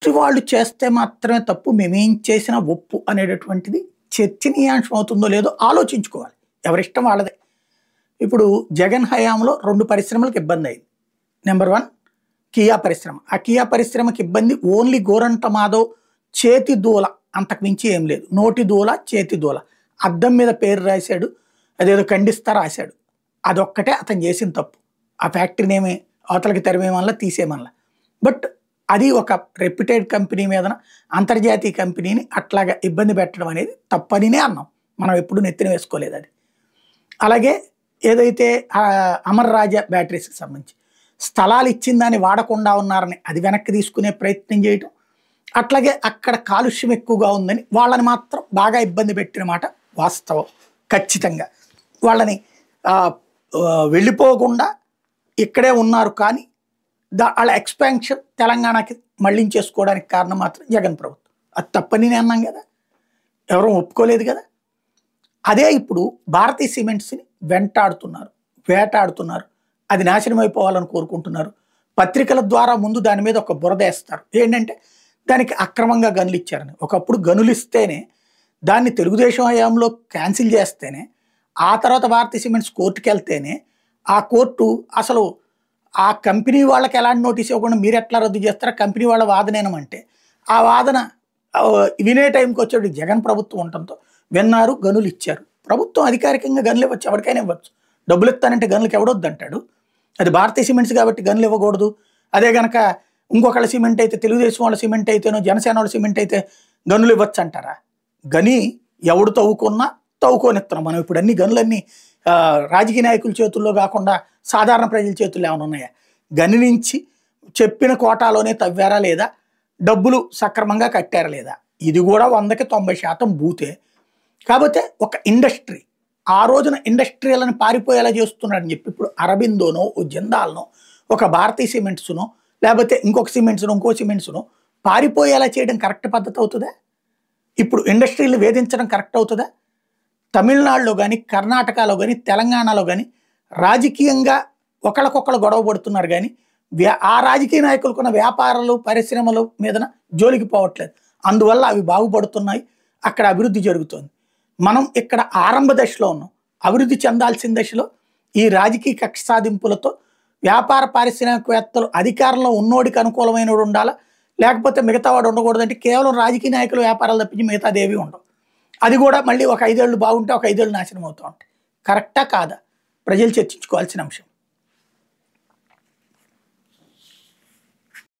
వాళ్ళు చేస్తే మాత్రమే తప్పు, మేమేం చేసినా ఒప్పు అనేటటువంటిది చర్చనీయాంశం అవుతుందో లేదో ఆలోచించుకోవాలి. ఎవరిష్టం వాళ్ళదే. ఇప్పుడు జగన్ హయాంలో 2 పరిశ్రమలకు ఇబ్బంది అయింది. నెంబర్ 1 కియా పరిశ్రమ. ఆ కియా పరిశ్రమకి ఇబ్బంది ఓన్లీ గోరంట మాధవ్ చేతి దూల, అంతకు మించి ఏం లేదు. నోటి దూల, చేతి దూల. అద్దం మీద పేరు రాశాడు, అదేదో ఖండిస్తా రాశాడు. అదొక్కటే అతను చేసిన తప్పు. ఆ ఫ్యాక్టరీని ఏమి అవతలకి తరిమేమల్లా తీసేయమల్లా. బట్ అది ఒక రెప్యూటెడ్ కంపెనీ మీదన అంతర్జాతీయ కంపెనీని అట్లాగా ఇబ్బంది పెట్టడం అనేది తప్పనినే అన్నాం. మనం ఎప్పుడు నెత్తిన వేసుకోలేదు అది. అలాగే ఏదైతే అమర్ రాజా బ్యాటరీస్కి సంబంధించి స్థలాలు ఇచ్చిన దాన్ని వాడకుండా ఉన్నారని అది వెనక్కి తీసుకునే ప్రయత్నం చేయటం, అట్లాగే అక్కడ కాలుష్యం ఎక్కువగా ఉందని వాళ్ళని మాత్రం బాగా ఇబ్బంది పెట్టిన మాట వాస్తవం. ఖచ్చితంగా వాళ్ళని వెళ్ళిపోకుండా ఇక్కడే ఉన్నారు. కానీ వాళ్ళ ఎక్స్పాన్షన్ తెలంగాణకి మళ్ళించేసుకోవడానికి కారణం మాత్రం జగన్ ప్రభుత్వం. అది తప్పని నేను అన్నాం కదా, ఎవరూ ఒప్పుకోలేదు కదా. అదే ఇప్పుడు భారతీయ సిమెంట్స్ని వెంటాడుతున్నారు, వేటాడుతున్నారు. అది నాశనం అయిపోవాలని కోరుకుంటున్నారు. పత్రికల ద్వారా ముందు దాని మీద ఒక బురద వేస్తారు. ఏంటంటే దానికి అక్రమంగా గనులు ఇచ్చారని. ఒకప్పుడు గనులు ఇస్తేనే దాన్ని తెలుగుదేశం హయాంలో క్యాన్సిల్ చేస్తేనే, ఆ తర్వాత భారతీయ సిమెంట్స్ కోర్టుకి వెళ్తేనే ఆ కోర్టు అసలు ఆ కంపెనీ వాళ్ళకి ఎలాంటి నోటీస్ ఇవ్వకుండా మీరు ఎట్లా రద్దు చేస్తారా, కంపెనీ వాళ్ళ వాదనేనమంటే ఆ వాదన వినే టైంకి వచ్చేటి జగన్ ప్రభుత్వం ఉండటంతో విన్నారు, గనులు ఇచ్చారు. ప్రభుత్వం అధికారికంగా గనులు ఇవ్వచ్చు, ఎవరికైనా ఇవ్వచ్చు. డబ్బులు ఇస్తానంటే గనులకు ఎవడొద్దు అంటాడు. అది భారతీయ సిమెంట్స్ కాబట్టి గనులు ఇవ్వకూడదు. అదే కనుక ఇంకొకళ్ళ సిమెంట్ అయితే, తెలుగుదేశం వాళ్ళ సిమెంట్ అయితేనో జనసేన వాళ్ళ సిమెంట్ అయితే గనులు ఇవ్వచ్చు అంటారా? గని ఎవడు తవ్వుకున్నా తవ్వుకోనిస్తున్నాం మనం. ఇప్పుడు అన్ని గనులన్నీ రాజకీయ నాయకుల చేతుల్లో కాకుండా సాధారణ ప్రజల చేతుల్లో ఏమైనా ఉన్నాయా? గని నుంచి చెప్పిన కోటాలోనే తవ్వారా లేదా, డబ్బులు సక్రమంగా కట్టారా లేదా, ఇది కూడా 100కి 90% బూతే. కాకపోతే ఒక ఇండస్ట్రీ ఆ రోజున ఇండస్ట్రియల్ని పారిపోయేలా చేస్తున్నాడని చెప్పి ఇప్పుడు అరబిందోనో, ఓ జిందాల్నో, ఒక భారతీయ సిమెంట్స్నో, లేకపోతే ఇంకొక సిమెంట్స్నో, ఇంకో సిమెంట్స్నో పారిపోయేలా చేయడం కరెక్ట్ పద్ధతి అవుతుందా? ఇప్పుడు ఇండస్ట్రీలు వేధించడం కరెక్ట్ అవుతుందా? తమిళనాడులో కానీ, కర్ణాటకలో కానీ, తెలంగాణలో కానీ రాజకీయంగా ఒకళ్ళకొకళ్ళు గొడవ పడుతున్నారు. కానీ ఆ రాజకీయ నాయకులకున్న వ్యాపారాలు, పరిశ్రమలు మీదన జోలికి పోవట్లేదు. అందువల్ల అవి బాగుపడుతున్నాయి, అక్కడ అభివృద్ధి జరుగుతుంది. మనం ఇక్కడ ఆరంభ దశలో ఉన్నాం. అభివృద్ధి చెందాల్సిన దశలో ఈ రాజకీయ కక్ష సాధింపులతో వ్యాపార పారిశ్రామికవేత్తలు అధికారంలో ఉన్నోడికి అనుకూలమైన ఉండాలా, లేకపోతే మిగతా వాడు ఉండకూడదంటే కేవలం రాజకీయ నాయకులు వ్యాపారాలు తప్పించి మిగతాది ఏవి ఉండవు. అది కూడా మళ్ళీ ఒక 5 ఏళ్ళు బాగుంటే ఒక 5 ఏళ్ళు నాశనం అవుతూ ఉంటాయి. కరెక్టా కాదా ప్రజలు చర్చించుకోవాల్సిన అంశం.